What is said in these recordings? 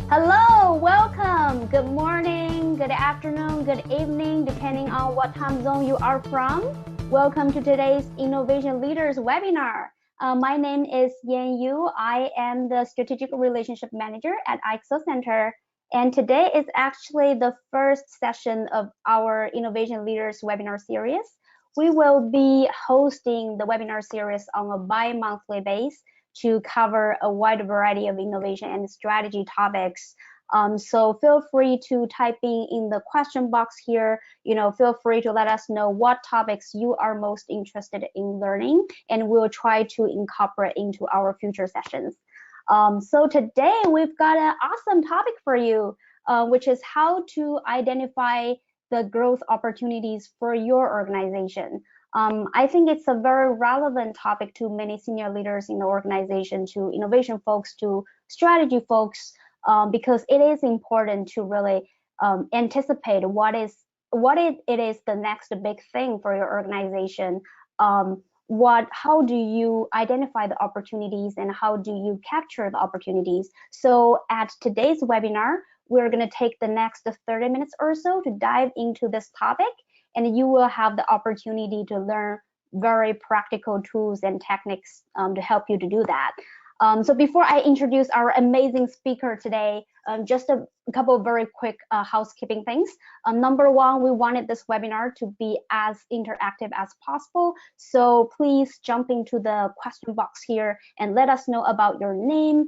Hello, welcome. Good morning, good afternoon, good evening, depending on what time zone you are from. Welcome to today's Innovation Leaders webinar. My name is Yan Yu. I am the Strategic Relationship Manager at IXO Center. And today is actually the first session of our Innovation Leaders webinar series. We will be hosting the webinar series on a bi-monthly basis to cover a wide variety of innovation and strategy topics. So feel free to type in the question box here. Feel free to let us know what topics you are most interested in learning, and we'll try to incorporate into our future sessions. So today we've got an awesome topic for you, which is how to identify the growth opportunities for your organization. I think it's a very relevant topic to many senior leaders in the organization, to innovation folks, to strategy folks, because it is important to really anticipate what it is the next big thing for your organization. How do you identify the opportunities and how do you capture the opportunities? So at today's webinar, we're going to take the next 30 minutes or so to dive into this topic, and you will have the opportunity to learn very practical tools and techniques to help you to do that. So before I introduce our amazing speaker today, just a couple of very quick housekeeping things. Number one, we wanted this webinar to be as interactive as possible. So please jump into the question box here and let us know about your name,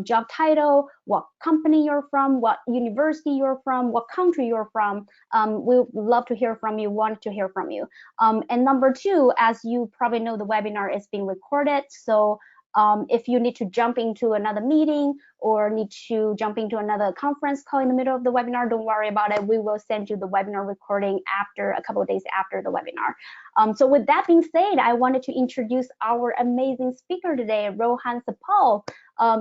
job title, what company you're from, what university you're from, what country you're from. We would love to hear from you, want to hear from you. And number two, as you probably know, the webinar is being recorded. So if you need to jump into another meeting or need to jump into another conference call in the middle of the webinar, don't worry about it. We will send you the webinar recording after a couple of days after the webinar. So with that being said, I wanted to introduce our amazing speaker today, Rohan Sapal.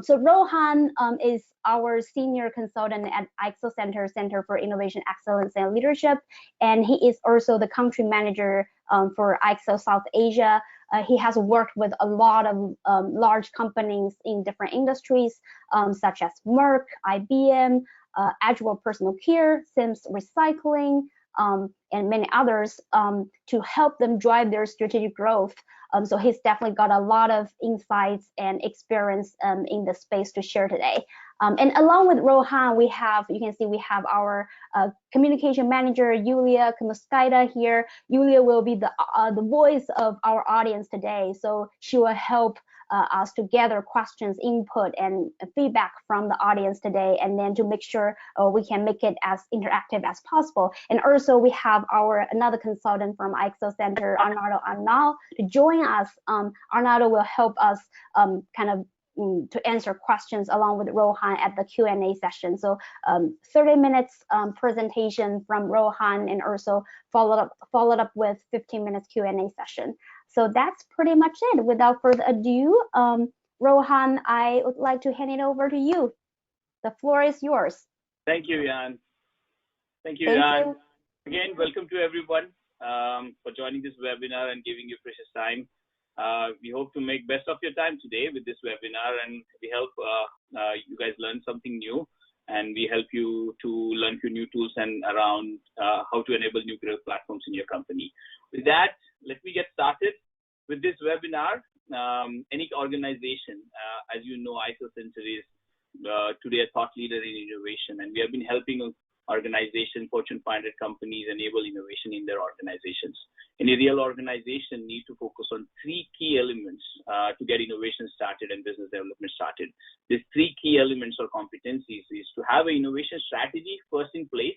So Rohan is our senior consultant at IXO Center for Innovation Excellence and Leadership, and he is also the country manager for IXO South Asia. He has worked with a lot of large companies in different industries, such as Merck, IBM, Agile Personal Care, Sims Recycling, and many others to help them drive their strategic growth. So he's definitely got a lot of insights and experience in the space to share today. And along with Rohan, you can see we have our communication manager, Yulia Kamuskaita here. Yulia will be the voice of our audience today. So she will help us to gather questions, input, and feedback from the audience today, and then to make sure we can make it as interactive as possible. And also we have another consultant from IXO Center, Arnaldo Arnal, to join us. Arnaldo will help us to answer questions along with Rohan at the Q&A session. So 30 minutes presentation from Rohan, and also followed up with 15 minutes Q&A session. So that's pretty much it. Without further ado, Rohan, I would like to hand it over to you. The floor is yours. Thank you, Yan. Thank you, Yan. Again, welcome to everyone for joining this webinar and giving your precious time. We hope to make best of your time today with this webinar, and we help you guys learn something new, and we help you to learn few new tools and around how to enable new growth platforms in your company. With that, let me get started with this webinar. Any organization, as you know, IXO Center is today a thought leader in innovation, and we have been helping organizations, Fortune 500 companies, enable innovation in their organizations. Any real organization need to focus on three key elements to get innovation started and business development started. These three key elements or competencies is to have an innovation strategy first in place,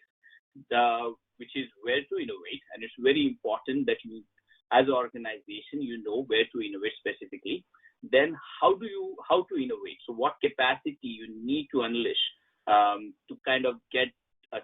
which is where to innovate, and it's very important that you, as an organization, you know where to innovate specifically. Then how to innovate? So what capacity you need to unleash to kind of get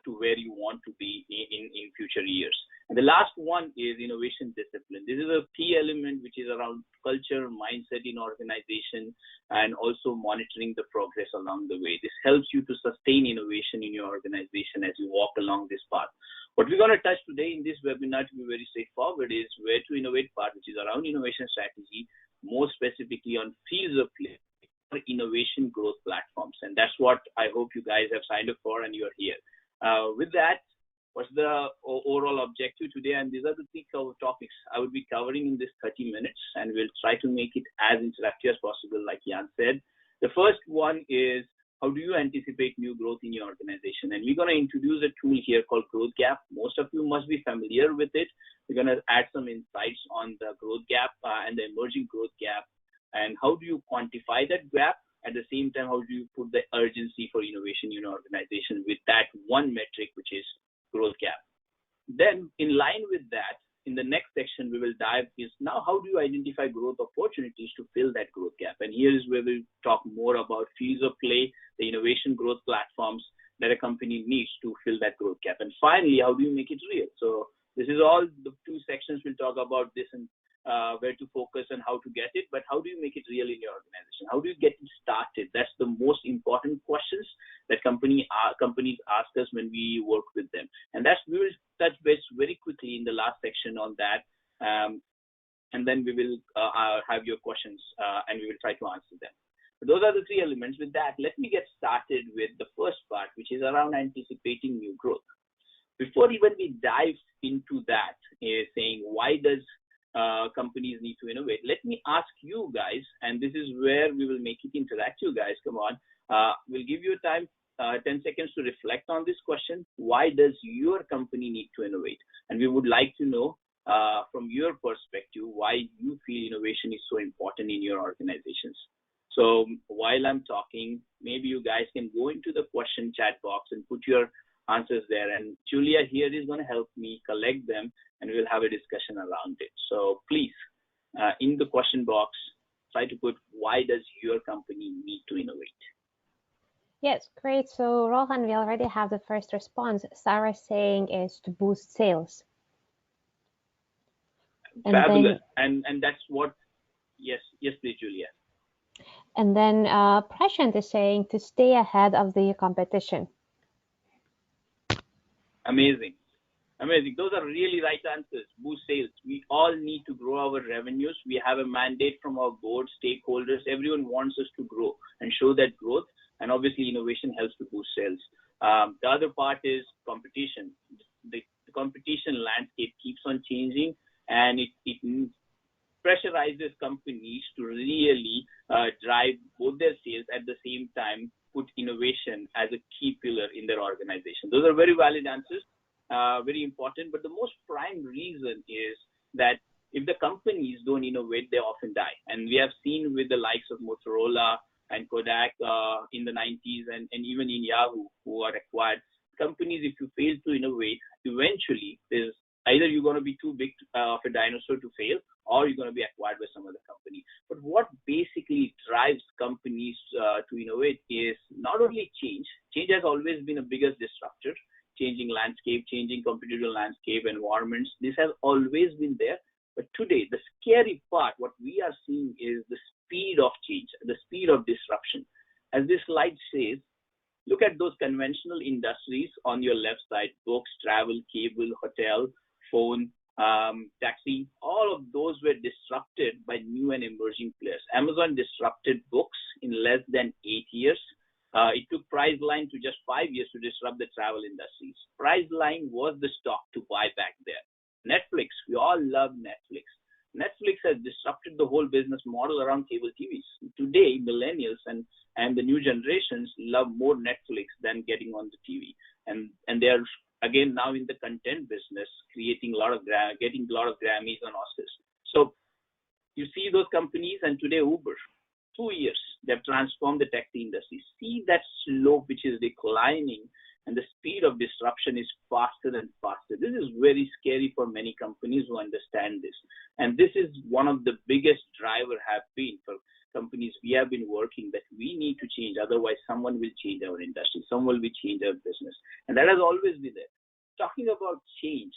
to where you want to be in future years. And the last one is innovation discipline. This is a key element which is around culture, mindset in organization, and also monitoring the progress along the way. This helps you to sustain innovation in your organization as you walk along this path. What we're going to touch today in this webinar, to be very straightforward, is where to innovate part, which is around innovation strategy, more specifically on fields of play, innovation growth platforms. And that's what I hope you guys have signed up for and you're here. With that, what's the overall objective today? And these are the three topics I will be covering in this 30 minutes, and we'll try to make it as interactive as possible, like Jan said. The first one is, how do you anticipate new growth in your organization? And we're going to introduce a tool here called Growth Gap. Most of you must be familiar with it. We're going to add some insights on the growth gap and the emerging growth gap. And how do you quantify that gap? At the same time, how do you put the urgency for innovation in your organization with that one metric, which is growth gap? Then, in line with that, in the next section, we will dive is now how do you identify growth opportunities to fill that growth gap? And here is where we'll talk more about fields of play, the innovation growth platforms that a company needs to fill that growth gap. And finally, how do you make it real? So this is all the two sections. We'll talk about this and where to focus and how to get it, but how do you make it real in your organization? How do you get it started? That's the most important questions that companies ask us when we work with them. And that's, we will touch base very quickly in the last section on that. And then we will have your questions and we will try to answer them. So those are the three elements. With that, let me get started with the first part, which is around anticipating new growth. Before even we dive into that, saying why does companies need to innovate, let me ask you guys, and this is where we will make it interactive, guys. Come on. We'll give you time, 10 seconds to reflect on this question. Why does your company need to innovate? And we would like to know from your perspective why you feel innovation is so important in your organizations. So while I'm talking, maybe you guys can go into the question chat box and put your answers there. And Julia here is going to help me collect them, and we'll have a discussion around it. So please, in the question box, try to put why does your company need to innovate? Yes, great. So Rohan, we already have the first response. Sarah saying is to boost sales. Fabulous. And that's what, yes, please, Julia. And then Prashant is saying to stay ahead of the competition. Amazing. Those are really right answers. Boost sales. We all need to grow our revenues. We have a mandate from our board, stakeholders. Everyone wants us to grow and show that growth. And obviously, innovation helps to boost sales. The other part is competition. The competition landscape keeps on changing, and it pressurizes companies to really drive both their sales at the same time, put innovation as a key pillar in their organization. Those are very valid answers, very important. But the most prime reason is that if the companies don't innovate, they often die. And we have seen with the likes of Motorola and Kodak in the 90s and even in Yahoo, who are acquired companies, if you fail to innovate, eventually there's either you're going to be too big of a dinosaur to fail, or you're going to be acquired by some other company. But what basically drives companies to innovate is not only change. Change has always been a biggest disruptor, changing landscape, changing competitive landscape, environments. This has always been there. But today, the scary part, what we are seeing is the speed of change, the speed of disruption. As this slide says, look at those conventional industries on your left side: books, travel, cable, hotel, phone, taxi. All of those were disrupted by new and emerging players. Amazon disrupted books in less than 8 years. It took Priceline to just 5 years to disrupt the travel industries. Priceline was the stock to buy back there. Netflix, we all love Netflix. Netflix has disrupted the whole business model around cable TVs. Today, millennials and the new generations love more Netflix than getting on the TV. And they are, again, now in the content business, getting a lot of Grammys and Oscars. So you see those companies, and today Uber, 2 years, they've transformed the taxi industry. See that slope which is declining, and the speed of disruption is faster and faster. This is very scary for many companies who understand this. And this is one of the biggest driver have been for companies we have been working, that we need to change. Otherwise, someone will change our industry. Someone will change our business. And that has always been there. Talking about change,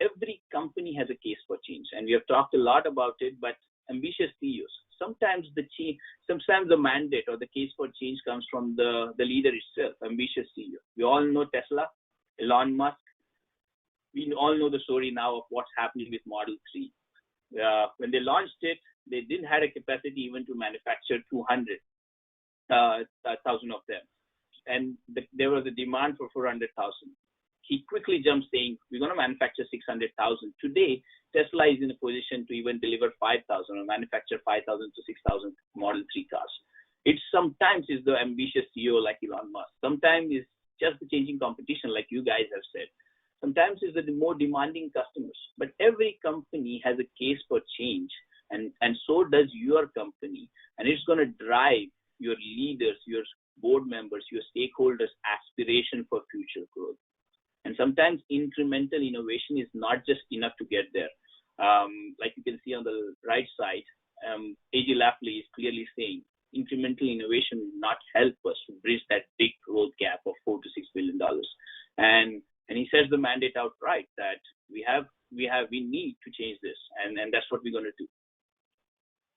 every company has a case for change. And we have talked a lot about it, but ambitious CEOs, sometimes the mandate or the case for change comes from the leader itself, ambitious CEO. We all know Tesla, Elon Musk. We all know the story now of what's happening with Model 3. When they launched it, they didn't have a capacity even to manufacture 200,000 of them. And there was a demand for 400,000. He quickly jumped saying, we're going to manufacture 600,000. Today, Tesla is in a position to even deliver 5,000 or manufacture 5,000 to 6,000 Model 3 cars. It's sometimes is the ambitious CEO like Elon Musk. Sometimes it's just the changing competition like you guys have said. Sometimes it's the more demanding customers. But every company has a case for change, and so does your company. And it's going to drive your leaders, your board members, your stakeholders' aspiration for future growth. And sometimes incremental innovation is not just enough to get there. Like you can see on the right side, A.J. Lafley is clearly saying incremental innovation will not help us to bridge that big growth gap of $4 to $6 billion. And he says the mandate outright that we need to change this, and that's what we're going to do.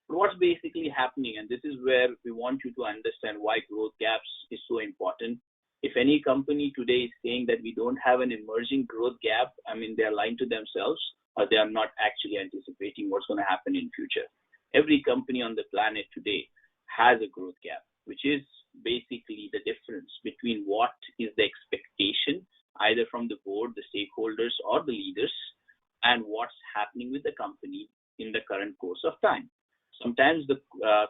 But what's basically happening, and this is where we want you to understand why growth gaps is so important. If any company today is saying that we don't have an emerging growth gap, I mean, they're lying to themselves, or they are not actually anticipating what's going to happen in future. Every company on the planet today has a growth gap, which is basically the difference between what is the expectation, either from the board, the stakeholders, or the leaders, and what's happening with the company in the current course of time. Sometimes the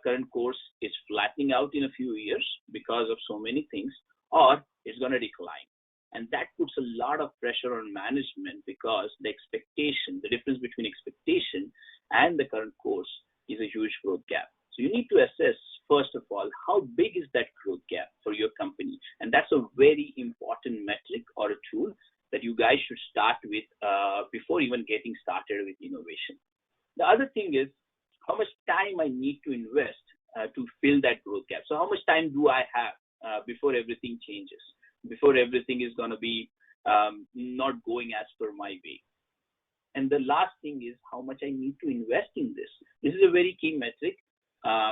current course is flattening out in a few years because of so many things, or it's going to decline. And that puts a lot of pressure on management because the expectation, the difference between expectation and the current course is a huge growth gap. So you need to assess, first of all, how big is that growth gap for your company? And that's a very important metric or a tool that you guys should start with before even getting started with innovation. The other thing is how much time I need to invest to fill that growth gap. So how much time do I have before everything changes, before everything is going to be not going as per my way? And the last thing is how much I need to invest in this. This is a very key metric.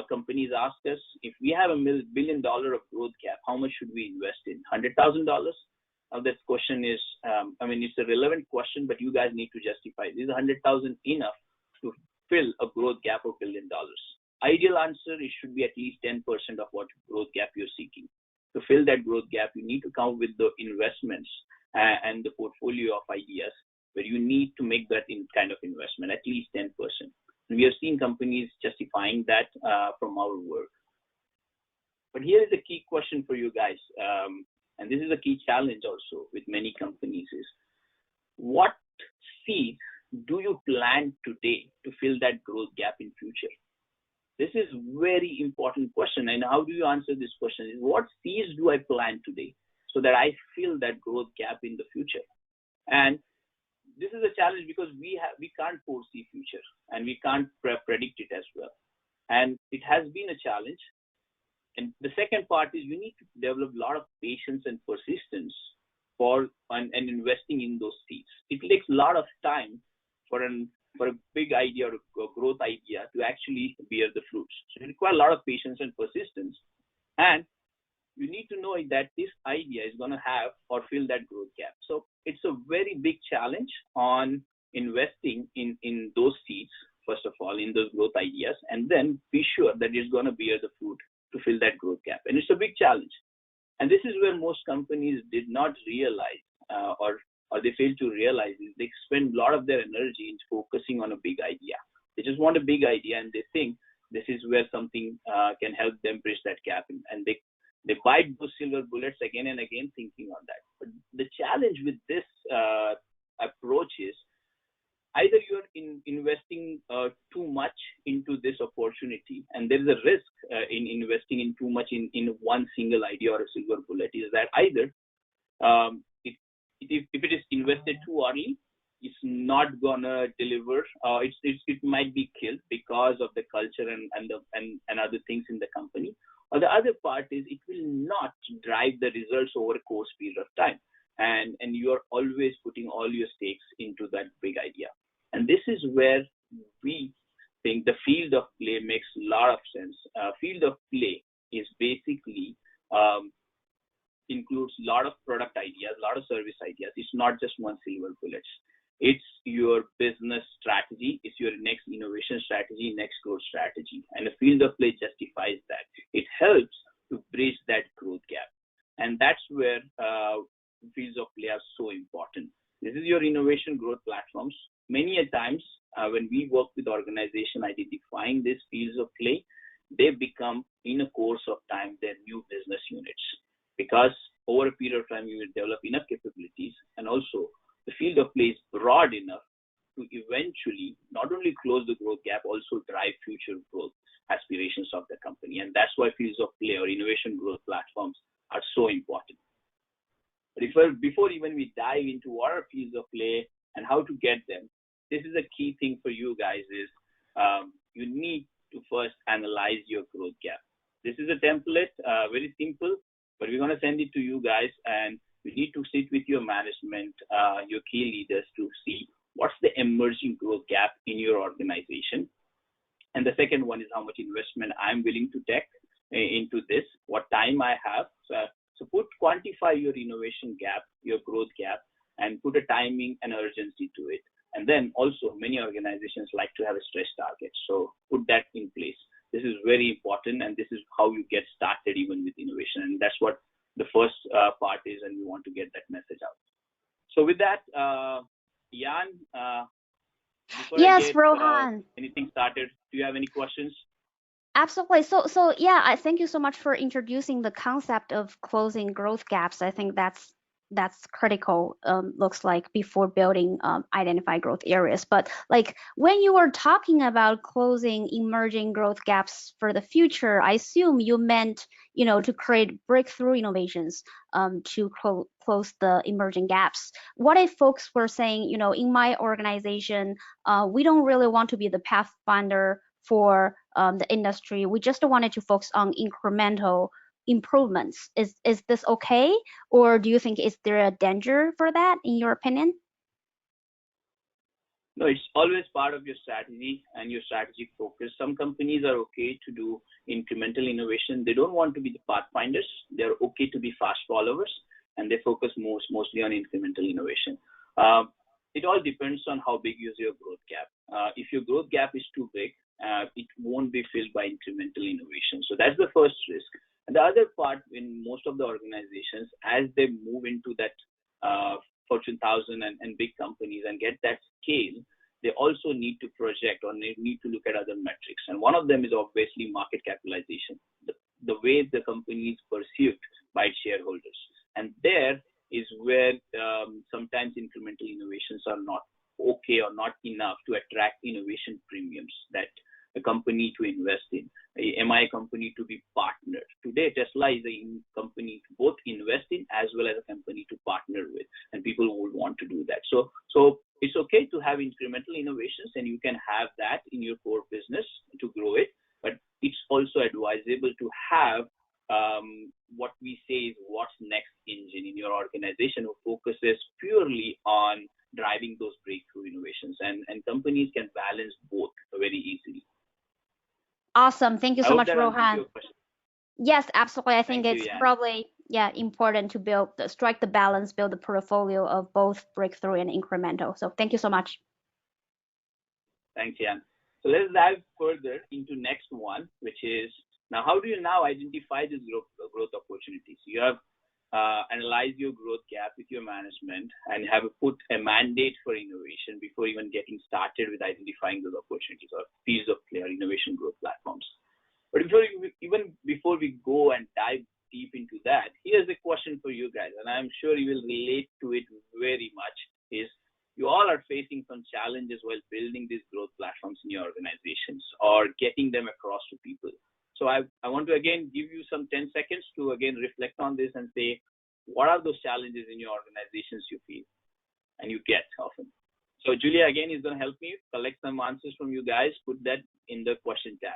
Companies ask us, if we have $1 billion of growth gap, how much should we invest in? $100,000? Now that question is, it's a relevant question, but you guys need to justify. Is $100,000 enough to fill a growth gap of $1 billion? Ideal answer is should be at least 10% of what growth gap you're seeking. To fill that growth gap, you need to come with the investments and the portfolio of ideas where you need to make that kind of investment, at least 10%. And we have seen companies justifying that from our work. But here is a key question for you guys, and this is a key challenge also with many companies is, what seeds do you plant today to fill that growth gap in future? This is very important question. And how do you answer this question? Is what seeds do I plant today so that I fill that growth gap in the future? And this is a challenge because we can't foresee future and we can't predict it as well. And it has been a challenge. And the second part is you need to develop a lot of patience and persistence and investing in those seeds. It takes a lot of time for a big idea or a growth idea to actually bear the fruits. So it requires a lot of patience and persistence. And you need to know that this idea is going to have or fill that growth gap. So it's a very big challenge on investing in those seeds, first of all, in those growth ideas, and then be sure that it's going to bear the fruit to fill that growth gap. And it's a big challenge. And this is where most companies did not realize or they fail to realize is they spend a lot of their energy in focusing on a big idea. They just want a big idea and they think this is where something can help them bridge that gap. And they bite those silver bullets again and again thinking on that. But the challenge with this approach is either you're investing too much into this opportunity, and there is a risk in investing in too much in one single idea or a silver bullet, is that either if it is invested too early, it's not gonna deliver. It might be killed because of the culture and other things in the company. Or the other part is it will not drive the results over a course period of time. And you are always putting all your stakes into that big idea. And this is where we think the field of play makes a lot of sense. Field of play is basically includes a lot of product ideas, a lot of service ideas. It's not just one silver bullet. It's your business strategy. It's your next innovation strategy, next growth strategy. And the field of play justifies that. It helps to bridge that growth gap. And that's where fields of play are so important. This is your innovation growth platforms. Many a times when we work with organizations identifying these fields of play, they become, in a course of time, their new business units. Because over a period of time, you will develop enough capabilities, and also the field of play is broad enough to eventually not only close the growth gap, also drive future growth aspirations of the company. And that's why fields of play or innovation growth platforms are so important. But before even we dive into what are fields of play and how to get them, this is a key thing for you guys is you need to first analyze your growth gap. This is a template, very simple, but we're going to send it to you guys, and we need to sit with your management, your key leaders, to see what's the emerging growth gap in your organization. And the second one is how much investment I'm willing to take into this, what time I have. So quantify your innovation gap, your growth gap, and put a timing and urgency to it. And then also many organizations like to have a stretch target. So put that in place. This is very important, and this is how you get started even with innovation. And that's what the first part is, and we want to get that message out. So with that, Jan, yes, Rohan. Anything started? Do you have any questions? Absolutely. So yeah, I thank you so much for introducing the concept of closing growth gaps. I think that's critical, looks like, before building identify growth areas. But like when you were talking about closing emerging growth gaps for the future, I assume you meant, to create breakthrough innovations to close the emerging gaps. What if folks were saying, in my organization, we don't really want to be the pathfinder for the industry. We just wanted to focus on incremental improvements. Is this okay, or do you think is there a danger for that, in your opinion? No, it's always part of your strategy and your strategic focus. Some companies are okay to do incremental innovation. They don't want to be the pathfinders. They're okay to be fast followers, and they focus mostly on incremental innovation. It all depends on how big is your growth gap. If your growth gap is too big, it won't be filled by incremental innovation. So that's the first risk. And the other part, in most of the organizations, as they move into that Fortune 1000 and big companies and get that scale, they also need to project, or they need to look at other metrics. And one of them is obviously market capitalization, the way the company is perceived by its shareholders. And there is where sometimes incremental innovations are not okay or not enough to attract innovation premiums that a company to invest in. Am I a company to be partnered? Today, Tesla is a company to both invest in as well as a company to partner with, and people would want to do that. So it's okay to have incremental innovations, and you can have that in your core business to grow it, but it's also advisable to have what we say is what's next engine in your organization, who focuses purely on driving those breakthrough innovations, and companies can balance both very easily. Awesome. Thank you so much, Rohan. Yes, absolutely. I think it's probably important to strike the balance, build the portfolio of both breakthrough and incremental. So thank you so much. Thanks, Jan. So let's dive further into next one, which is, now how do you now identify these growth opportunities? You have analyzed your growth gap with your management and have put a mandate for innovation before even getting started with identifying those opportunities or fields of play or innovation growth platforms. But before we go and dive deep into that, here's a question for you guys, and I'm sure you will relate to it very much, is you all are facing some challenges while building these growth platforms in your organizations or getting them across to people. So I want to again give you some 10 seconds to again reflect on this and say, what are those challenges in your organizations you feel and you get often? So Julia again is going to help me collect some answers from you guys, put that in the question tab.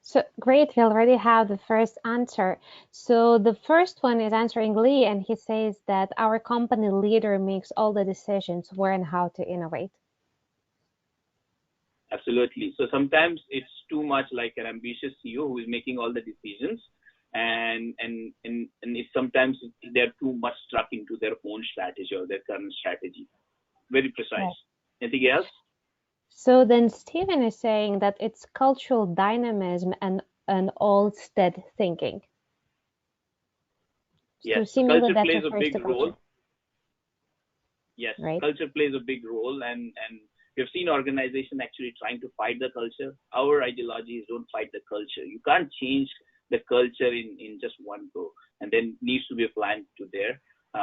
So great, we already have the first answer. So the first one is answering Lee, and he says that our company leader makes all the decisions where and how to innovate. Absolutely. So sometimes it's too much like an ambitious CEO who is making all the decisions, and if sometimes they're too much stuck into their own strategy or their current strategy. Very precise. Right. Anything else? So then Stephen is saying that it's cultural dynamism and old-stead thinking. Yes, So culture that plays a refers big to culture. role. Yes, Right. culture plays a big role, and we've seen organizations actually trying to fight the culture. Our ideologies don't fight the culture. You can't change the culture in just one go, and then needs to be a plan to there.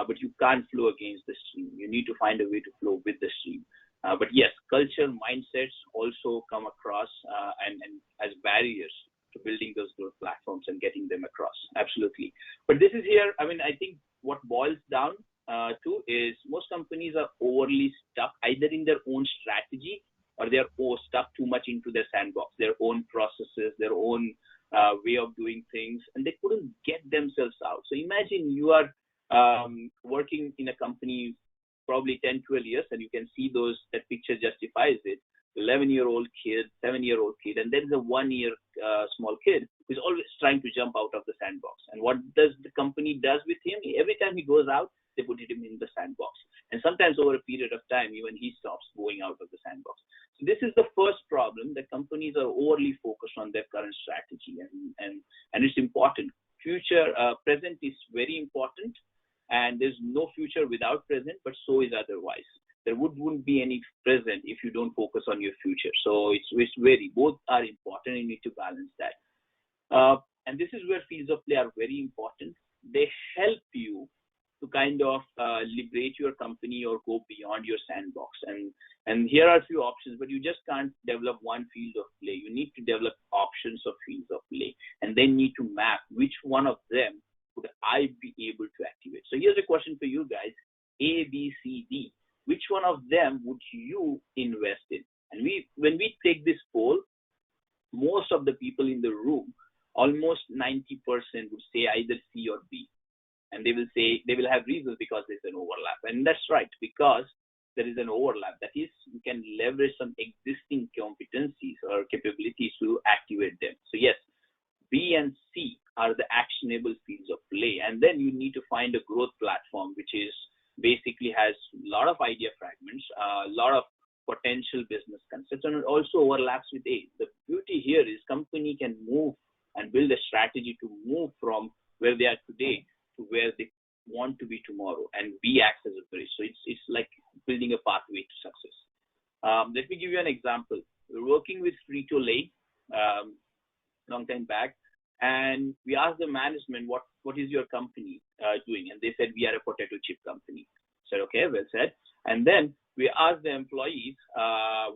But you can't flow against the stream. You need to find a way to flow with the stream. But yes, culture mindsets also come across and as barriers to building those growth platforms and getting them across. Absolutely. But this is here. I mean, I think what boils down to is most companies are overly stuck either in their own strategy or they're stuck too much into their sandbox, their own processes, their own way of doing things, and they couldn't get themselves out. So imagine you are working in a company probably 10, 12 years, and you can see that picture justifies it. 11-year-old kid, 7-year-old kid, and there is a 1-year small kid who's always trying to jump out of the sandbox. And what does the company does with him? Every time he goes out, they put him in the sandbox. And sometimes over a period of time, even he stops going out of the sandbox. So this is the first problem, that companies are overly focused on their current strategy. And it's important. Present is very important. And there's no future without present, but so is otherwise. There wouldn't be any present if you don't focus on your future. So both are important. You need to balance that. And this is where fields of play are very important. They help you to kind of liberate your company or go beyond your sandbox. And here are a few options, but you just can't develop one field of play. You need to develop options of fields of play, and then need to map which one of them would I be able to activate. So here's a question for you guys: A, B, C, D. Which one of them would you invest in? And when we take this poll, most of the people in the room, almost 90% would say either C or B. And they will have reasons because there's an overlap. And that's right, because there is an overlap. That is, you can leverage some existing competencies or capabilities to activate them. So yes, B and C are the actionable fields of play. And then you need to find a growth platform, which is basically has a lot of idea fragments, a lot of potential business concepts, and it also overlaps with A. The beauty here is company can move and build a strategy to move from where they are today to where they want to be tomorrow, and B acts as a bridge. So it's like building a pathway to success. Let me give you an example. We're working with Frito-Lay long time back, and we asked the management, what is your company doing? And they said, we are a potato chip company. I said, okay, well said. And then we asked the employees,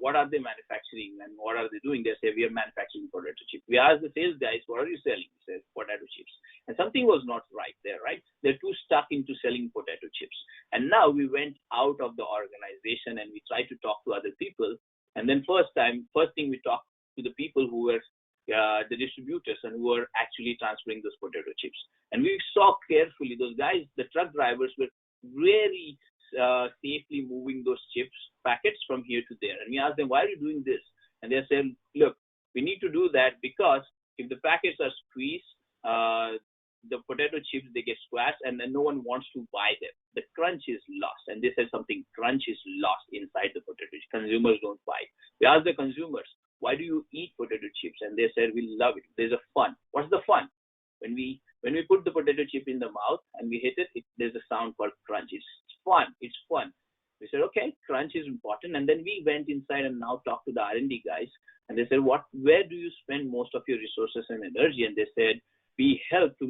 what are they manufacturing and what are they doing? They say, we are manufacturing potato chips. We asked the sales guys, what are you selling? He says, potato chips. And something was not right there, right? They're too stuck into selling potato chips. And now we went out of the organization and we tried to talk to other people. And then first thing we talked to the people who were the distributors and who were actually transferring those potato chips. And we saw carefully those guys, the truck drivers, were very safely moving those chips packets from here to there. And we asked them, why are you doing this? And they said, look, we need to do that because if the packets are squeezed, the potato chips, they get squashed and then no one wants to buy them. The crunch is lost. And they said something, crunch is lost inside the potato chips. Consumers don't buy. We asked the consumers, why do you eat potato chips? And they said, we love it. There's a fun. What's the fun? When we put the potato chip in the mouth and we hit it, there's a sound called crunch. It's fun. It's fun. We said, okay, crunch is important. And then we went inside and now talked to the R&D guys. And they said, where do you spend most of your resources and energy? And they said, we help to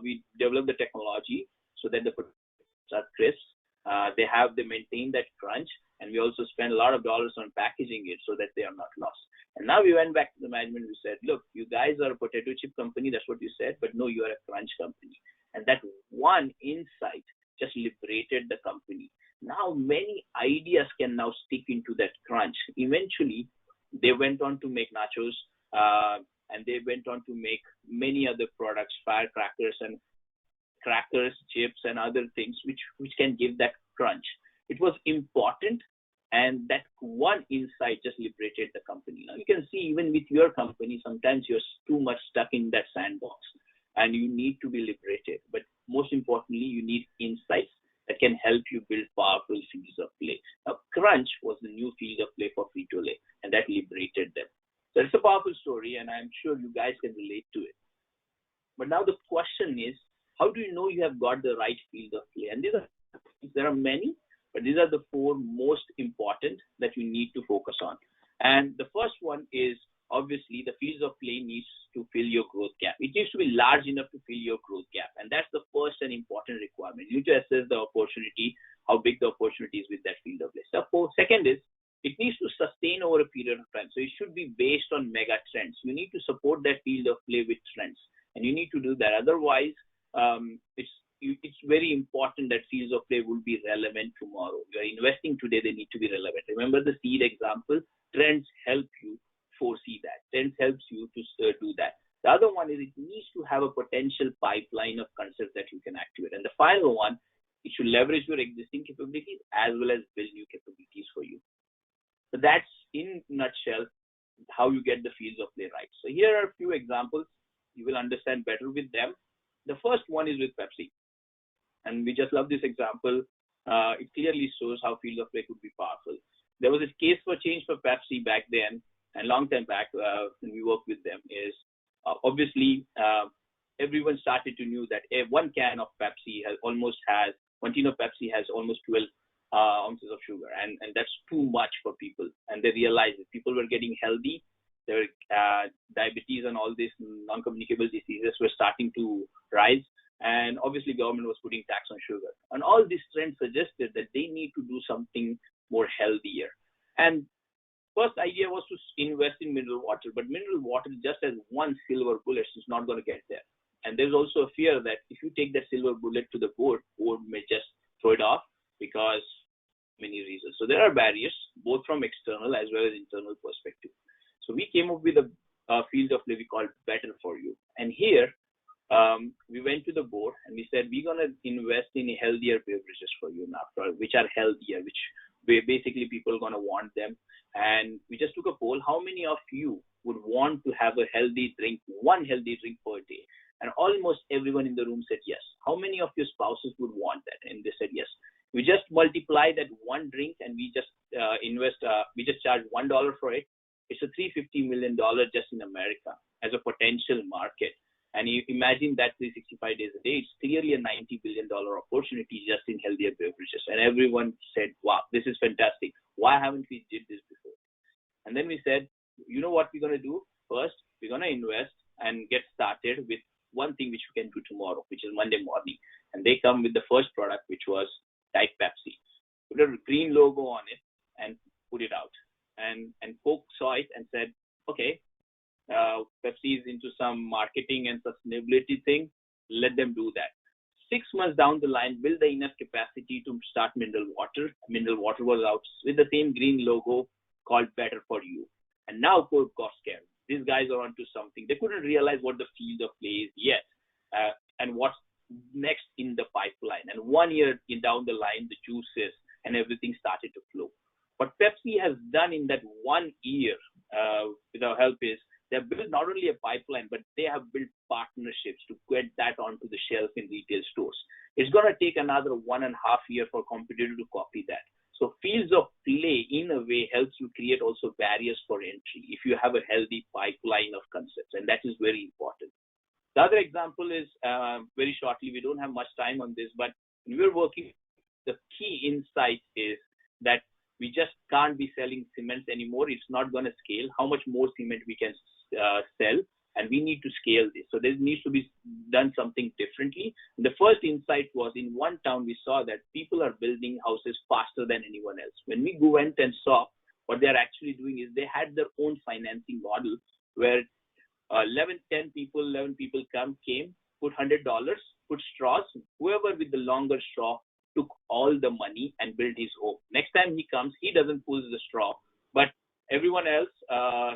we develop the technology so that the potatoes are crisp. They maintain that crunch. And we also spend a lot of dollars on packaging it so that they are not lost. And now we went back to the management. We said, look, you guys are a potato chip company. That's what you said. But no, you are a crunch company. And that one insight just liberated the company. Now many ideas can now stick into that crunch. Eventually, they went on to make nachos, and they went on to make many other products, firecrackers and crackers, chips, and other things which can give that crunch. It was important, and that one insight just liberated the company. Now you can see even with your company, sometimes you're too much stuck in that sandbox. and you need to be liberated. But most importantly, you need insights that can help you build powerful fields of play. Now, crunch was the new field of play for Frito-Lay, and that liberated them. So it's a powerful story, and I'm sure you guys can relate to it. But now the question is, how do you know you have got the right field of play? And there are many, but these are the four most important that you need to focus on. And the first one is, obviously, the fields of play needs to fill your growth gap. It needs to be large enough to fill your growth gap. And that's the first and important requirement. You need to assess the opportunity, how big the opportunity is with that field of play. So second is, it needs to sustain over a period of time. So it should be based on mega trends. You need to support that field of play with trends. And you need to do that. Otherwise, it's very important that fields of play will be relevant tomorrow. You are investing today, they need to be relevant. Remember the seed example? Trends help you foresee that. Trends helps you to do that. The other one is it needs to have a potential pipeline of concepts that you can activate. And the final one, it should leverage your existing capabilities as well as build new capabilities for you. So that's, in a nutshell, how you get the fields of play right. So here are a few examples. You will understand better with them. The first one is with Pepsi. And we just love this example. It clearly shows how fields of play could be powerful. There was a case for change for Pepsi back then, and long time back when we worked with them, is obviously everyone started to know that one can of Pepsi one tin of Pepsi has almost 12 ounces of sugar, and that's too much for people. And they realized that people were getting healthy. Their diabetes and all these non-communicable diseases were starting to rise. And obviously government was putting tax on sugar. And all these trends suggested that they need to do something more healthier. And first idea was to invest in mineral water, but mineral water just as one silver bullet is not going to get there. And there's also a fear that if you take that silver bullet to the board may just throw it off because many reasons. So there are barriers, both from external as well as internal perspective. So we came up with a field of play we called Better For You. And here, we went to the board and we said, we're going to invest in healthier beverages for you now, which are healthier, which basically people are going to want them. And we just took a poll. How many of you would want to have a healthy drink, one healthy drink per day? And almost everyone in the room said yes. How many of your spouses would want that? And they said yes. We just multiply that one drink and we just we just charge $1 for it. It's a $350 million just in America as a potential market. And you imagine that 365 days a day, it's clearly a $90 billion opportunity just in healthier beverages. And everyone said, wow, this is fantastic. Why haven't we did this before? And then we said, you know what we're going to do? First, we're going to invest and get started with one thing which we can do tomorrow, which is Monday morning. And they come with the first product, which was Diet Pepsi. Put a green logo on it and put it out. And Coke saw it and said, okay, Pepsi is into some marketing and sustainability thing. Let them do that. 6 months down the line, build the enough capacity to start mineral water. Mineral water was out with the same green logo called Better For You. And now Coke got scared. These guys are onto something. They couldn't realize what the field of play is yet and what's next in the pipeline. And 1 year down the line, the juices and everything started to flow. What Pepsi has done in that 1 year with our help is they've built not only a pipeline, but they have built partnerships to get that onto the shelf in retail stores. It's going to take another 1.5 years for competitor to copy that. So fields of play, in a way, helps you create also barriers for entry if you have a healthy pipeline of concepts, and that is very important. The other example is very shortly, we don't have much time on this, but when we're working, the key insight is that we just can't be selling cements anymore. It's not going to scale. How much more cement we can sell, and we need to scale this. So there needs to be done something differently. And the first insight was in one town, we saw that people are building houses faster than anyone else. When we went and saw what they're actually doing is they had their own financing model where 11 people came, put $100, put straws. Whoever with the longer straw took all the money and built his home. Next time he comes, he doesn't pull the straw, but everyone else,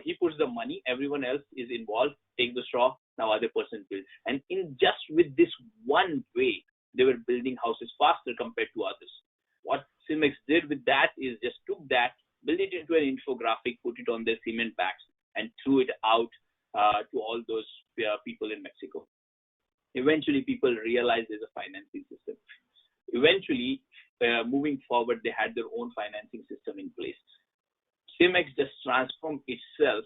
he puts the money, everyone else is involved, take the straw, now other person builds. And in just with this one way, they were building houses faster compared to others. What Cemex did with that is just took that, built it into an infographic, put it on their cement bags, and threw it out to all those people in Mexico. Eventually, people realized there's a financing system. Eventually, moving forward, they had their own financing system in place. Cemex just transformed itself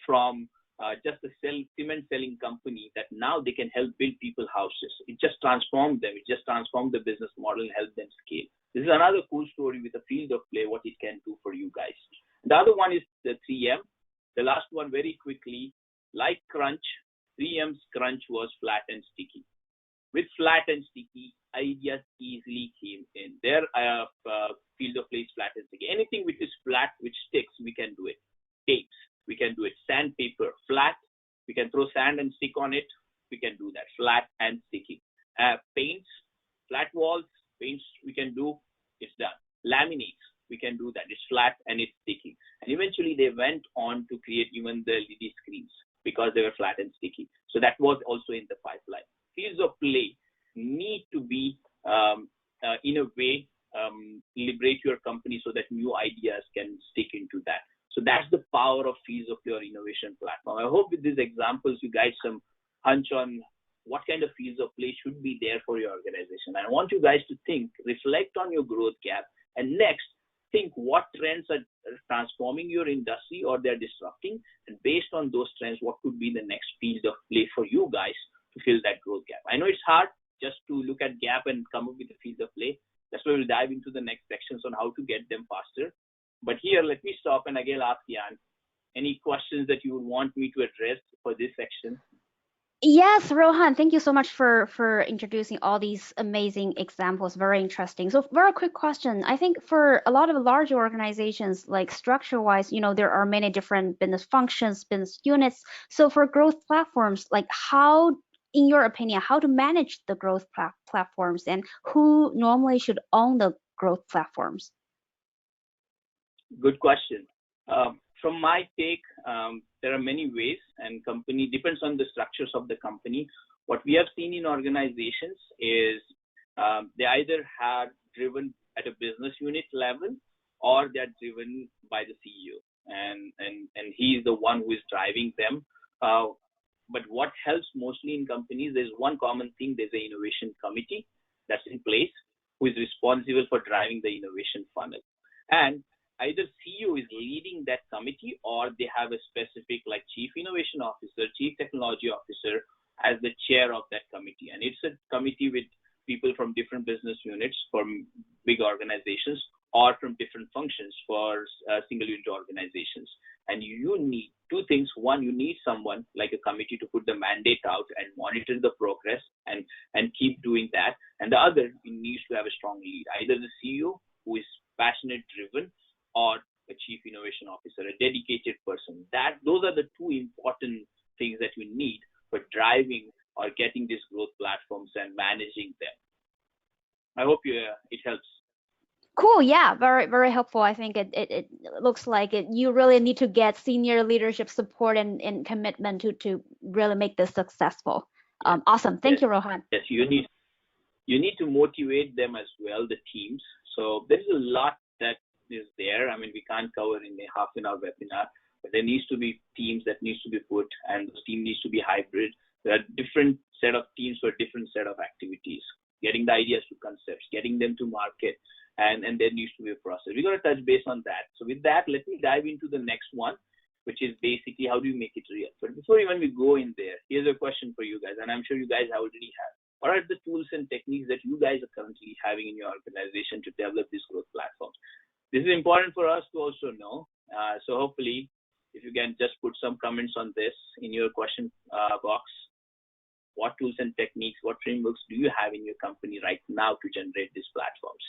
from just a cement selling company that now they can help build people houses. It just transformed them. It just transformed the business model and helped them scale. This is another cool story with a field of play, what it can do for you guys. The other one is the 3M. The last one, very quickly, like Crunch, 3M's Crunch was flat and sticky. With flat and sticky, ideas easily came in. Their field of play is flat and sticky. Anything which is flat, which sticks, we can do it. Tapes, we can do it. Sandpaper, flat, we can throw sand and stick on it. We can do that, flat and sticky. Paints, flat walls, paints we can do, it's done. Laminates, we can do that. It's flat and it's sticky. And eventually they went on to create even the LED screens because they were flat and sticky. So that was also in the pipeline. Fields of play need to be, in a way, liberate your company so that new ideas can stick into that. So that's the power of fields of play or innovation platform. I hope with these examples, you guys some hunch on what kind of fields of play should be there for your organization. I want you guys to think, reflect on your growth gap, and next, think what trends are transforming your industry or they're disrupting, and based on those trends, what could be the next field of play for you guys to fill that growth gap. I know it's hard just to look at gap and come up with a field of play. That's why we'll dive into the next sections on how to get them faster. But here, let me stop and again ask Jan, any questions that you would want me to address for this section? Yes, Rohan, thank you so much for introducing all these amazing examples. Very interesting. So very quick question. I think for a lot of large organizations, like structure-wise, there are many different business functions, business units. So for growth platforms, like how, in your opinion, how to manage the growth platforms and who normally should own the growth platforms? Good question. From my take, there are many ways, and company depends on the structures of the company. What we have seen in organizations is they either have driven at a business unit level or they're driven by the CEO, and he is the one who is driving them. But what helps mostly in companies, there's one common thing. There's an innovation committee that's in place who is responsible for driving the innovation funnel. And either CEO is leading that committee or they have a specific like chief innovation officer, chief technology officer as the chair of that committee. And it's a committee with people from different business units from big organizations or from different functions for single unit organizations. And you need two things. One, you need someone like a committee to put the mandate out and monitor the progress and keep doing that. And the other, you need to have a strong lead, either the CEO who is passionate, driven, or a chief innovation officer, a dedicated person. Those are the two important things that you need for driving or getting these growth platforms and managing them. I hope it helps. Cool. Yeah, very, very helpful. I think it looks like you really need to get senior leadership support and commitment to really make this successful. Awesome. Thank you, Rohan. Yes, you need to motivate them as well, the teams. So there's a lot that is there. I mean, we can't cover in a half an hour webinar, but there needs to be teams that needs to be put, and those team needs to be hybrid. There are different set of teams for different set of activities, getting the ideas to concepts, getting them to market, and there needs to be a process. We're going to touch base on that. So with that, let me dive into the next one, which is basically how do you make it real? But before even we go in there, here's a question for you guys, and I'm sure you guys already have. What are the tools and techniques that you guys are currently having in your organization to develop these growth platforms? This is important for us to also know. So hopefully, if you can just put some comments on this in your question box. What tools and techniques, what frameworks do you have in your company right now to generate these platforms?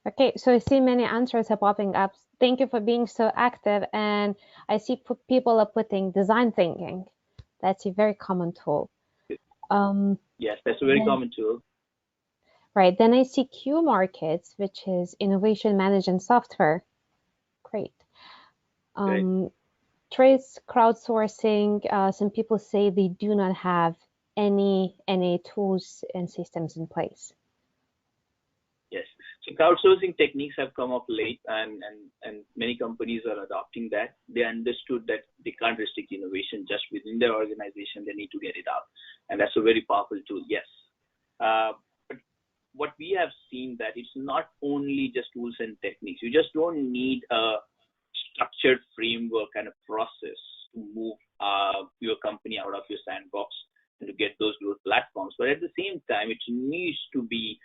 Okay, so I see many answers are popping up. Thank you for being so active. And I see people are putting design thinking. That's a very common tool. Yes, that's a very common tool. Right, then I see Q Markets, which is innovation management software. Great. Trace crowdsourcing. Some people say they do not have any tools and systems in place. Yes. So crowdsourcing techniques have come up late, and many companies are adopting that. They understood that they can't restrict innovation just within their organization. They need to get it out, and that's a very powerful tool. Yes, but what we have seen that it's not only just tools and techniques. You just don't need a structured framework and a process to move your company out of your sandbox and to get those growth platforms. But at the same time, it needs to be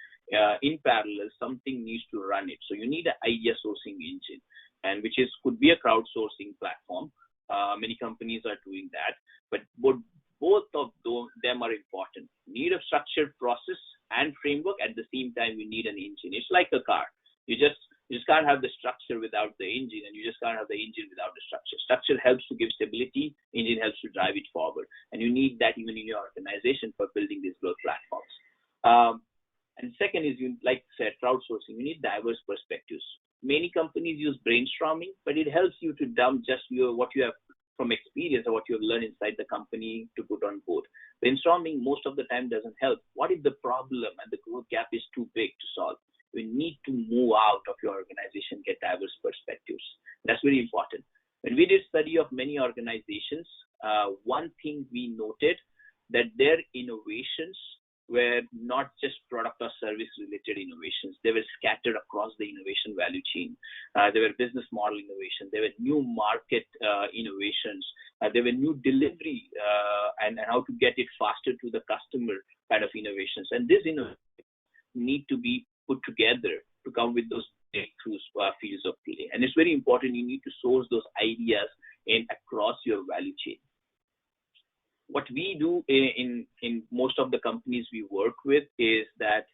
in parallel. Something needs to run it. So you need an idea sourcing engine, and which could be a crowdsourcing platform. Many companies are doing that, but both of them are important. You need a structured process and framework. At the same time, you need an engine. It's like a car. You just can't have the structure without the engine, and you just can't have the engine without the structure. Structure helps to give stability, engine helps to drive it forward, and you need that even in your organization for building these growth platforms. And second is, like I said, crowdsourcing. You need diverse perspectives. Many companies use brainstorming, but it helps you to dump just what you have from experience or what you have learned inside the company to put on board. Brainstorming most of the time doesn't help. What if the problem and the growth gap is too big to solve? You need to move out of your organization, get diverse perspectives. That's very important. When we did study of many organizations, one thing we noted that their innovations were not just product or service related innovations. They were scattered across the innovation value chain. There were business model innovations. There were new market innovations. There were new delivery and how to get it faster to the customer kind of innovations. And this innovation need to be put together to come with those breakthroughs fields of play. And it's very important. You need to source those ideas across your value chain. What we do in most of the companies we work with is that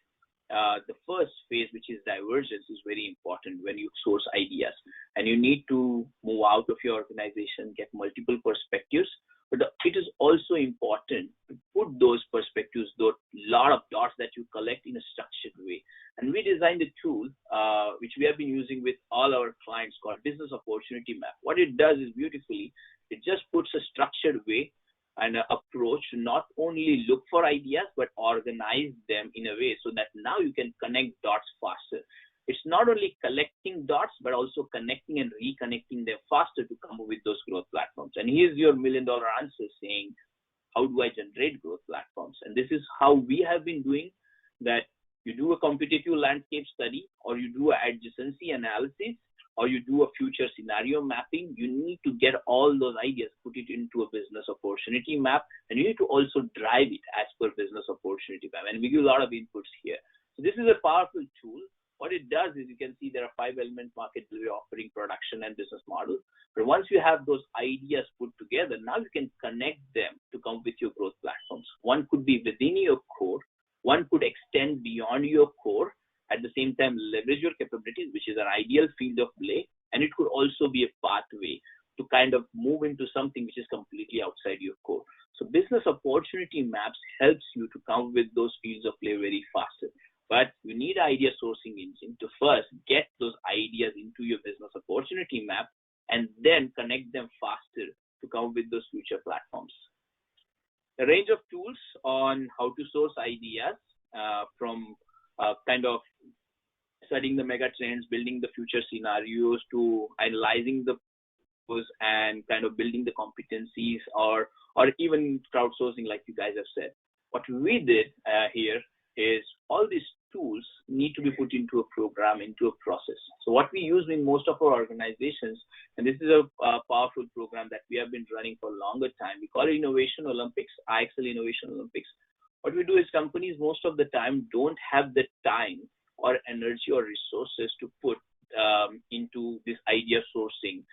the first phase, which is divergence, is very important when you source ideas. And you need to move out of your organization, get multiple perspectives. But it is also important to put those perspectives, those lot of dots that you collect in a structured way. And we designed a tool, which we have been using with all our clients called Business Opportunity Map. What it does is beautifully, it just puts a structured way and an approach to not only look for ideas, but organize them in a way so that now you can connect dots faster. It's not only collecting dots, but also connecting and reconnecting them faster to come up with those growth platforms. And here's your $1 million answer saying, how do I generate growth platforms? And this is how we have been doing that. You do a competitive landscape study, or you do an adjacency analysis, or you do a future scenario mapping. You need to get all those ideas, put it into a business opportunity map, and you need to also drive it as per business opportunity map. And we give a lot of inputs here. So this is a powerful tool. What it does is you can see there are 5 elements: market, delivery, offering, production, and business model. But once you have those ideas put together, now you can connect them to come with your growth platforms. One could be within your core. One could extend beyond your core, at the same time leverage your capabilities, which is an ideal field of play. And it could also be a pathway to kind of move into something which is completely outside your core. So business opportunity maps helps you to come with those fields of play very faster. But you need idea sourcing engine to first get those ideas into your business opportunity map and then connect them faster to come with those future platforms. A range of tools on how to source ideas from kind of studying the mega trends, building the future scenarios, to analyzing the and kind of building the competencies, or even crowdsourcing, like you guys have said. What we did here is all these tools need to be put into a program, into a process. So what we use in most of our organizations, and this is a powerful program that we have been running for a longer time, we call it Innovation Olympics, IXL Innovation Olympics. What we do is companies most of the time don't have the time or energy or resources to put into this idea sourcing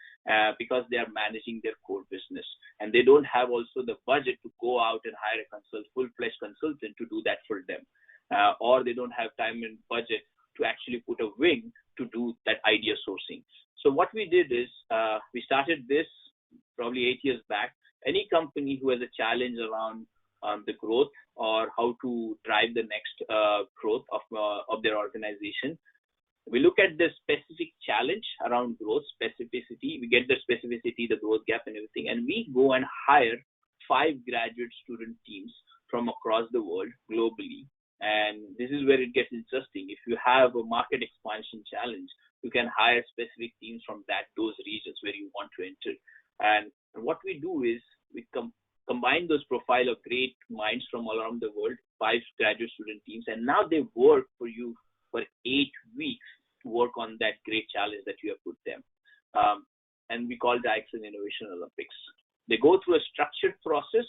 because they are managing their core business, and they don't have also the budget to go out and hire a full-fledged consultant to do that for them, or they don't have time and budget to actually put a wing to do that idea sourcing. So what we did is we started this probably 8 years back. Any company who has a challenge around the growth or how to drive the next growth of their organization, we look at the specific challenge around growth, specificity. We get the specificity, the growth gap and everything, and we go and hire 5 graduate student teams from across the world globally. And this is where it gets interesting. If you have a market expansion challenge, you can hire specific teams from those regions where you want to enter. And what we do is we combine those profile of great minds from all around the world, 5 graduate student teams, and now they work for you for 8 weeks to work on that great challenge that you have put them. And we call Diaxin Innovation Olympics. They go through a structured process,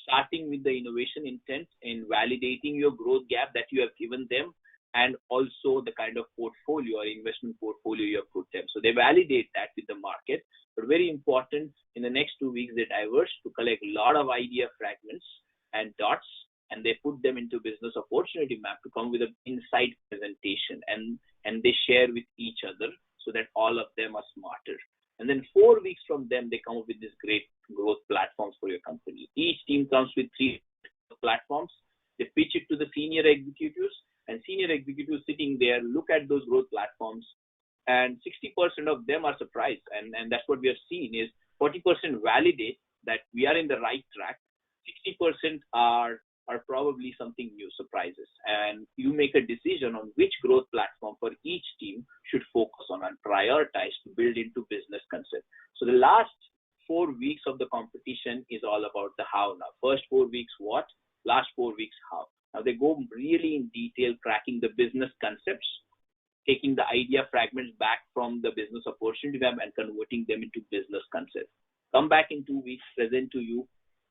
starting with the innovation intent in validating your growth gap that you have given them, and also the kind of portfolio or investment portfolio you have put them. So they validate that with the market. But very important, in the next 2 weeks, they diverge to collect a lot of idea fragments and dots, and they put them into business opportunity map to come with an insight presentation, and they share with each other so that all of them are smarter. And then 4 weeks from them, they come up with this great growth platforms for your company. Each team comes with 3 platforms. They pitch it to the senior executives, and senior executives sitting there look at those growth platforms, and 60% of them are surprised. And that's what we have seen is 40% validate that we are in the right track. 60% are probably something new, surprises. And you make a decision on which growth platform for each team should focus on and prioritize to build into business concept. So the last 4 weeks of the competition is all about the how now. First 4 weeks what, last 4 weeks how. Now they go really in detail, cracking the business concepts, taking the idea fragments back from the business opportunity map and converting them into business concepts. Come back in 2 weeks, present to you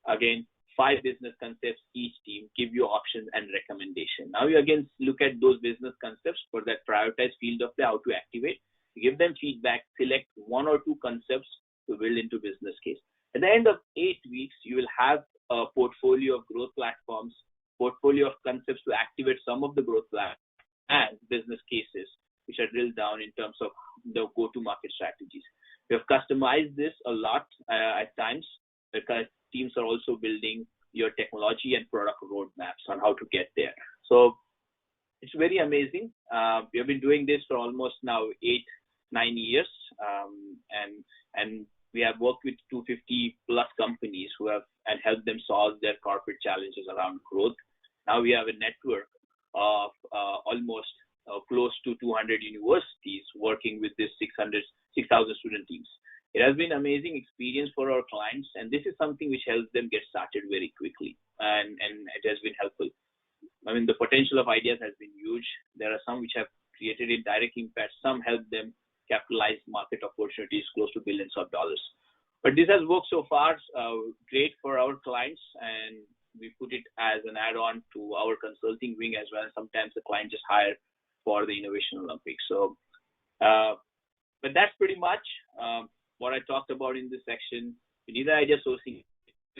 again 5 business concepts each team, give you options and recommendation. Now you again look at those business concepts for that prioritized field of play, how to activate, give them feedback, select 1 or 2 concepts to build into business case. At the end of 8 weeks, you will have a portfolio of growth platforms, portfolio of concepts to activate some of the growth platforms, and business cases, which are drilled down in terms of the go-to-market strategies. We have customized this a lot at times, because teams are also building your technology and product roadmaps on how to get there. So it's very amazing. We have been doing this for almost now 8-9 years, and we have worked with 250 plus companies who have and helped them solve their corporate challenges around growth. Now we have a network of almost close to 200 universities working with this 6,000 student teams. It has been an amazing experience for our clients, and this is something which helps them get started very quickly, and it has been helpful. I mean, the potential of ideas has been huge. There are some which have created a direct impact. Some help them capitalize market opportunities close to billions of dollars. But this has worked so far great for our clients, and we put it as an add-on to our consulting wing as well. Sometimes the client just hire for the Innovation Olympics. So, but that's pretty much what I talked about in this section. You need an idea sourcing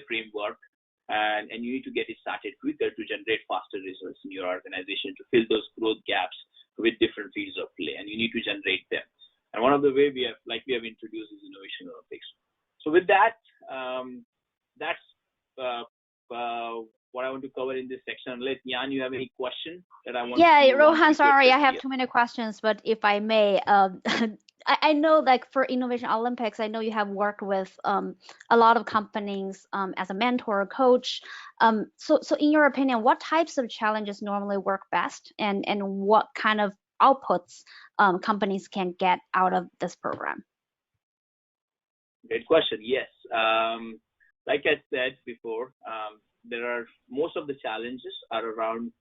framework, and you need to get it started quicker to generate faster results in your organization, to fill those growth gaps with different fields of play, and you need to generate them. And one of the way we have introduced is Innovation Olympics. So with that, that's what I want to cover in this section. Unless Jan, you have any question that I want? Yeah, Rohan, sorry, I have too many questions, but if I may, I know, like for Innovation Olympics, I know you have worked with a lot of companies as a mentor or coach. So in your opinion, what types of challenges normally work best, and what kind of outputs companies can get out of this program? Great question. Yes. Like I said before, most of the challenges are around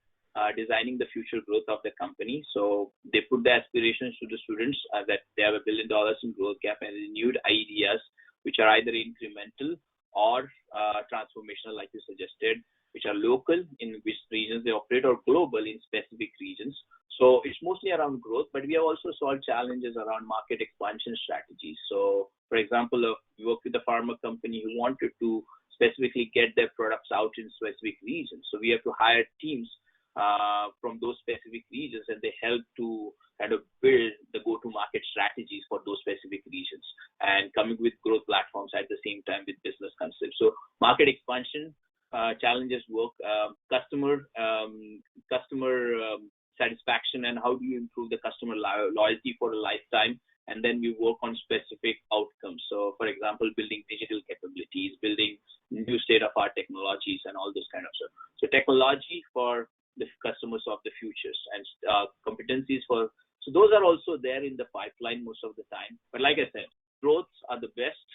designing the future growth of the company. So they put the aspirations to the students that they have $1 billion in growth gap and renewed ideas, which are either incremental or transformational, like you suggested, which are local in which regions they operate, or global in specific regions. So it's mostly around growth, but we have also solved challenges around market expansion strategies. So, for example, we worked with a pharma company who wanted to specifically get their products out in specific regions. So we have to hire teams from those specific regions, and they help to kind of build the go-to-market strategies for those specific regions, and coming with growth platforms at the same time with business concepts. So market expansion challenges work, customer satisfaction, and how do you improve the customer loyalty for a lifetime. And then we work on specific outcomes. So, for example, building digital capabilities, building new state-of-art technologies, and all this kind of stuff. So technology for the customer customers of the futures and competencies for. So those are also there in the pipeline most of the time. But like I said, growths are the best.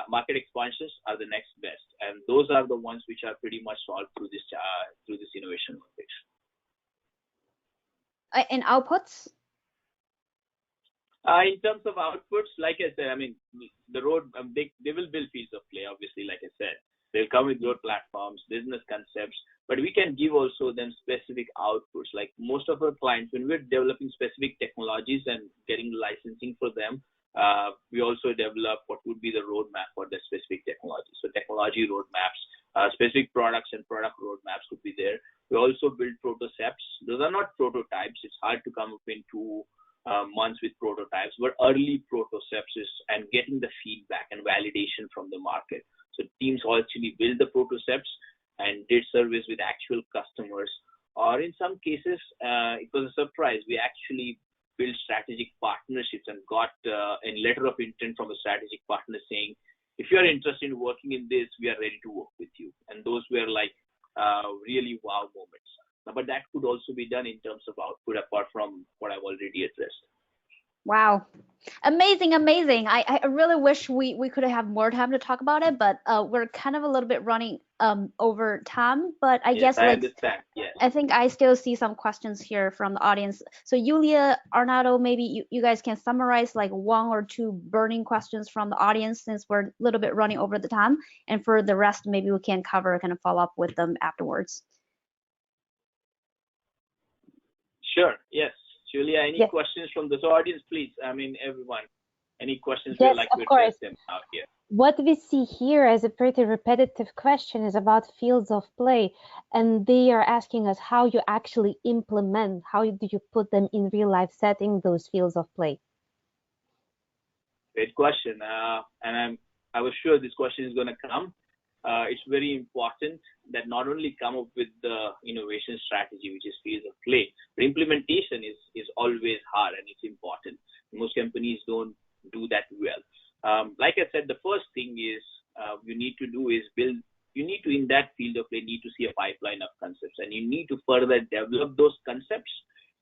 Market expansions are the next best, and those are the ones which are pretty much solved through this innovation workplace. And outputs? In terms of outputs, like I said, I mean, the road, they will build fields of play, obviously, like I said. They'll come with road platforms, business concepts, but we can give also them specific outputs. Like most of our clients, when we're developing specific technologies and getting licensing for them, we also develop what would be the roadmap for the specific technology. So technology roadmaps, specific products and product roadmaps could be there. We also build prototypes. Those are not prototypes. It's hard to come up in 2 months with prototypes, but early prototypes and getting the feedback and validation from the market. So teams actually build the prototypes and did surveys with actual customers. Or in some cases, it was a surprise. We actually built strategic partnerships and got a letter of intent from a strategic partner saying, if you are interested in working in this, we are ready to work with you. And those were like really wow moments. But that could also be done in terms of output apart from what I've already addressed. Wow. Amazing, amazing. I really wish we could have more time to talk about it, but we're kind of a little bit running over time. But I guess I understand. Yes. I think I still see some questions here from the audience. So Yulia, Arnaldo, maybe you guys can summarize like 1 or 2 burning questions from the audience since we're a little bit running over the time. And for the rest, maybe we can cover kind of follow up with them afterwards. Sure. Yes. Julia, any questions from this audience, please? I mean, everyone, any questions yes, you'd like to address them out here? What we see here as a pretty repetitive question is about fields of play, and they are asking us how you actually implement, how do you put them in real life setting, those fields of play? Great question. And I was sure this question is going to come. It's very important that not only come up with the innovation strategy, which is fields of play, but implementation is always hard and it's important. Most companies don't do that well. Like I said, the first thing is you need to do is build. You need to, in that field of play, need to see a pipeline of concepts, and you need to further develop those concepts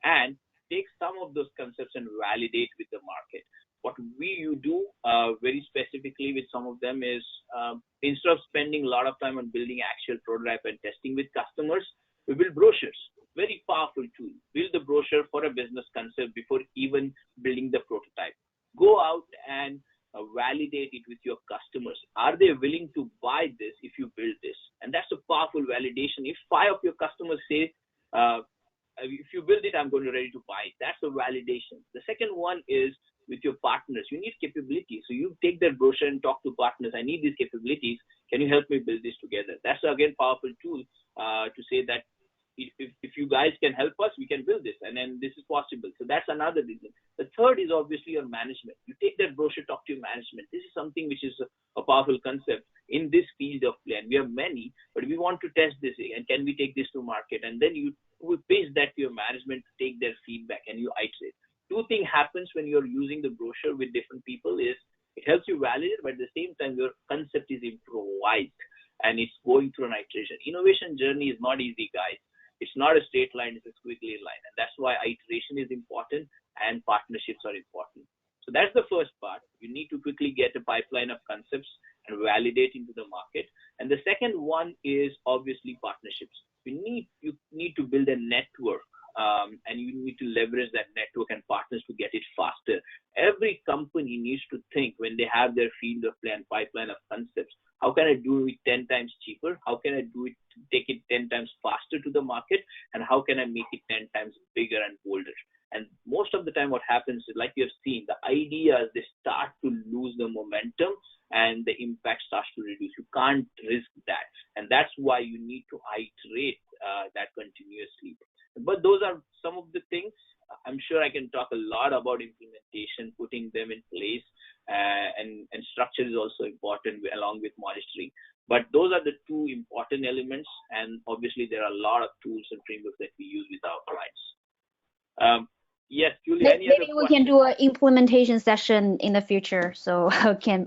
and take some of those concepts and validate with the market. What you do very specifically with some of them is instead of spending a lot of time on building actual prototype and testing with customers, we build brochures. Very powerful tool. Build the brochure for a business concept before even building the prototype. Go out and validate it with your customers. Are they willing to buy this if you build this? And that's a powerful validation. If 5 of your customers say, if you build it, I'm going to ready to buy it. That's a validation. The second one is with your partners. You need capabilities. So you take that brochure and talk to partners. I need these capabilities. Can you help me build this together? That's again powerful tool to say that if you guys can help us, we can build this, and then this is possible. So that's another reason. The third is obviously your management. You take that brochure, talk to your management. This is something which is a powerful concept in this field of play. And we have many, but we want to test this, and can we take this to market? And then you will pitch that to your management to take their feedback, and you iterate. 2 things happens when you're using the brochure with different people is it helps you validate, but at the same time, your concept is improvised and it's going through an iteration. Innovation journey is not easy, guys. It's not a straight line, it's a squiggly line. And that's why iteration is important and partnerships are important. So that's the first part. You need to quickly get a pipeline of concepts and validate into the market. And the second one is obviously partnerships. You need to build a network. And you need to leverage that network and partners to get it faster. Every company needs to think when they have their field of play and pipeline of concepts, how can I do it 10 times cheaper? How can I do it, take it 10 times faster to the market? And how can I make it 10 times bigger and bolder? And most of the time what happens is, like you have seen, the ideas, they start to lose the momentum and the impact starts to reduce. You can't risk that. And that's why you need to iterate that continuously. But those are some of the things. I'm sure I can talk a lot about implementation, putting them in place, and structure is also important along with monitoring. But those are the 2 important elements, and obviously there are a lot of tools and frameworks that we use with our clients. Yes, Julia, maybe we can do an implementation session in the future, so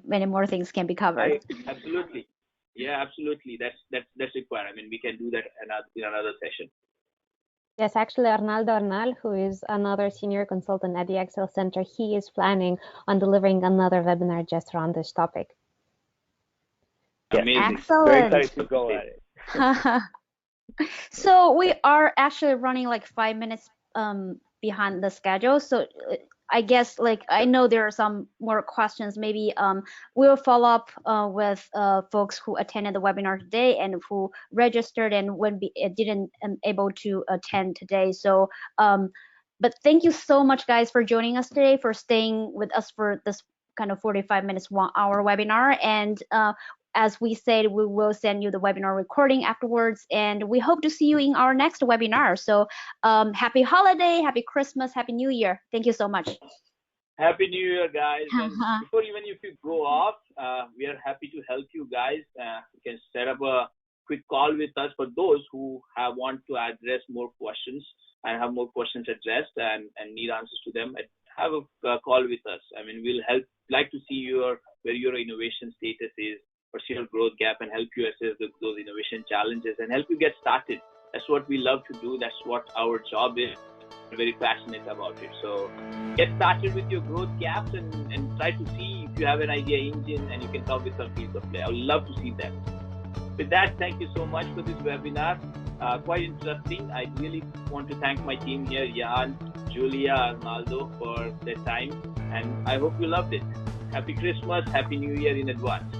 many more things can be covered. Absolutely. Yeah, absolutely. That's required. I mean, we can do that in another session. Yes, actually, Arnaldo Arnal, who is another senior consultant at the Excel Center, he is planning on delivering another webinar just around this topic. Amazing. Excellent. Very excited to go at it. So we are actually running like 5 minutes behind the schedule. So I guess like I know there are some more questions. Maybe we'll follow up with folks who attended the webinar today and who registered and didn't able to attend today. So but thank you so much, guys, for joining us today, for staying with us for this kind of 45 minutes, 1 hour webinar. And as we said, we will send you the webinar recording afterwards, and we hope to see you in our next webinar. So happy holiday, happy Christmas, happy New Year. Thank you so much. Happy New Year, guys. And before even if you go off, we are happy to help you guys. You can set up a quick call with us for those who want to address more questions and have more questions addressed and need answers to them. Have a call with us. I mean, we'll like to see where your innovation status is, what's your growth gap, and help you assess those innovation challenges and help you get started. That's what we love to do. That's what our job is. We're very passionate about it. So get started with your growth gaps and try to see if you have an idea engine and you can come with some fields of play. I would love to see that. With that, thank you so much for this webinar. Quite interesting. I really want to thank my team here, Jan, Julia, Arnaldo, for their time. And I hope you loved it. Happy Christmas, Happy New Year in advance.